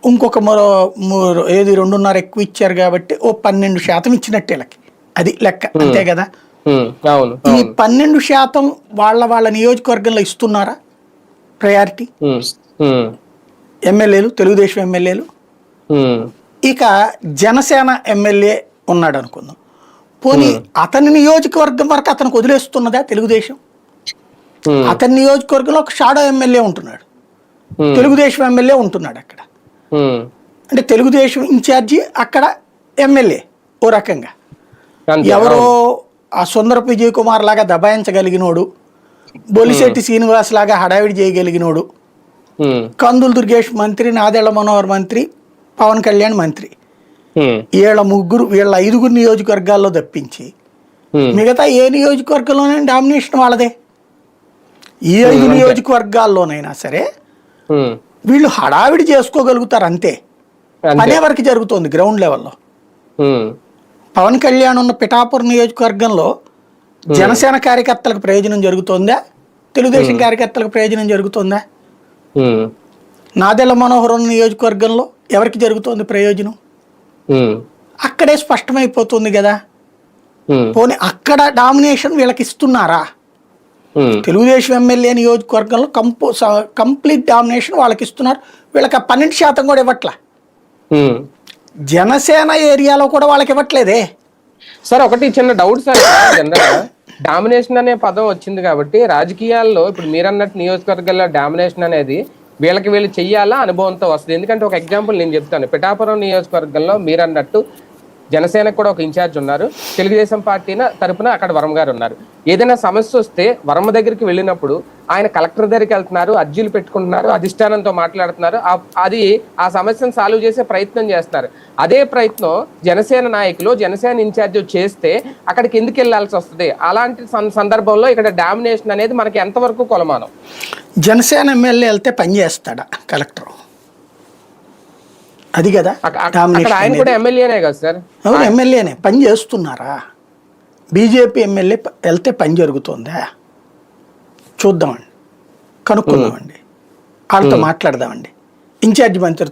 ఇంకొక ఏది 2.5 ఎక్కువ ఇచ్చారు కాబట్టి ఓ 12% ఇచ్చినట్టు వీళ్ళకి, అది లెక్క, అంతే కదా. ఈ 12% వాళ్ళ నియోజకవర్గంలో ఇస్తున్నారా ప్రయారిటీ ఎమ్మెల్యేలు, తెలుగుదేశం ఎమ్మెల్యేలు. ఇక జనసేన ఎమ్మెల్యే ఉన్నాడు అనుకుందాం, పోనీ అతని నియోజకవర్గం వరకు అతనికి వదిలేస్తున్నదా తెలుగుదేశం? అతని నియోజకవర్గంలో ఒక షాడో ఎమ్మెల్యే ఉంటున్నాడు, తెలుగుదేశం ఎమ్మెల్యే ఉంటున్నాడు అక్కడ. అంటే తెలుగుదేశం ఇన్ఛార్జి అక్కడ ఎమ్మెల్యే ఓ రకంగా. ఎవరో ఆ సుందరపు విజయ్ కుమార్ లాగా దబాయించగలిగినోడు, బొలిశెట్టి శ్రీనివాస్ లాగా హడావిడి చేయగలిగినోడు, కందులు దుర్గేష్ మంత్రి, నాదెళ్ల మనోహర్ మంత్రి, పవన్ కళ్యాణ్ మంత్రి, వీళ్ళ 5 నియోజకవర్గాల్లో తప్పించి మిగతా ఏ నియోజకవర్గంలోనైనా డామినేషన్ వాళ్ళదే. ఈ 5 నియోజకవర్గాల్లోనైనా సరే వీళ్ళు హడావిడి చేసుకోగలుగుతారు అంతే, పనే వరకు జరుగుతోంది గ్రౌండ్ లెవెల్లో. పవన్ కళ్యాణ్ ఉన్న పిఠాపురం నియోజకవర్గంలో జనసేన కార్యకర్తలకు ప్రయోజనం జరుగుతోందా, తెలుగుదేశం కార్యకర్తలకు ప్రయోజనం జరుగుతోందా? నాదెళ్ల మనోహర్ ఉన్న నియోజకవర్గంలో ఎవరికి జరుగుతోంది ప్రయోజనం? అక్కడే స్పష్టమైపోతుంది కదా. పోనీ అక్కడ డామినేషన్ వీళ్ళకి ఇస్తున్నారా? తెలుగుదేశం ఎమ్మెల్యే నియోజకవర్గంలో కంప్లీట్ డామినేషన్ వాళ్ళకి ఇస్తున్నారు, వీళ్ళకి 12% కూడా ఇవ్వట్లా. జనసేన ఏరియాలో కూడా వాళ్ళకి ఇవ్వట్లేదే. సార్ ఒకటి చిన్న డౌట్ సార్, జనరల్గా డామినేషన్ అనే పదం వచ్చింది కాబట్టి రాజకీయాల్లో ఇప్పుడు మీరన్నట్టు నియోజకవర్గాల్లో డామినేషన్ అనేది వీళ్ళు చెయ్యాలా అనుభవంతో వస్తుంది. ఎందుకంటే ఒక ఎగ్జాంపుల్ నేను చెప్తాను. పిఠాపురం నియోజకవర్గంలో మీరన్నట్టు జనసేనకు కూడా ఒక ఇన్ఛార్జ్ ఉన్నారు, తెలుగుదేశం పార్టీ తరపున అక్కడ వరం గారు ఉన్నారు. ఏదైనా సమస్య వస్తే వర్మ దగ్గరికి వెళ్ళినప్పుడు ఆయన కలెక్టర్ దగ్గరికి వెళ్తున్నారు, అర్జీలు పెట్టుకుంటున్నారు, అధిష్టానంతో మాట్లాడుతున్నారు, అది ఆ సమస్యను సాల్వ్ చేసే ప్రయత్నం చేస్తున్నారు. అదే ప్రయత్నం జనసేన నాయకులు, జనసేన ఇన్ఛార్జ్ చేస్తే అక్కడికి ఎందుకు వెళ్ళాల్సి వస్తుంది? అలాంటి సందర్భంలో ఇక్కడ డామినేషన్ అనేది మనకి ఎంతవరకు కొలమానం? జనసేన ఎమ్మెల్యే వెళ్తే పని చేస్తాడా కలెక్టర్? అది కదా ఆయన కూడా ఎమ్మెల్యేనే కదా సార్. అవును, ఎమ్మెల్యేనే. పని చేస్తున్నారా? బీజేపీ ఎమ్మెల్యే వెళ్తే పని జరుగుతుందా? చూద్దామండి, కనుక్కుందామండి, వాళ్ళతో మాట్లాడదామండి, ఇన్ఛార్జ్ మంత్రి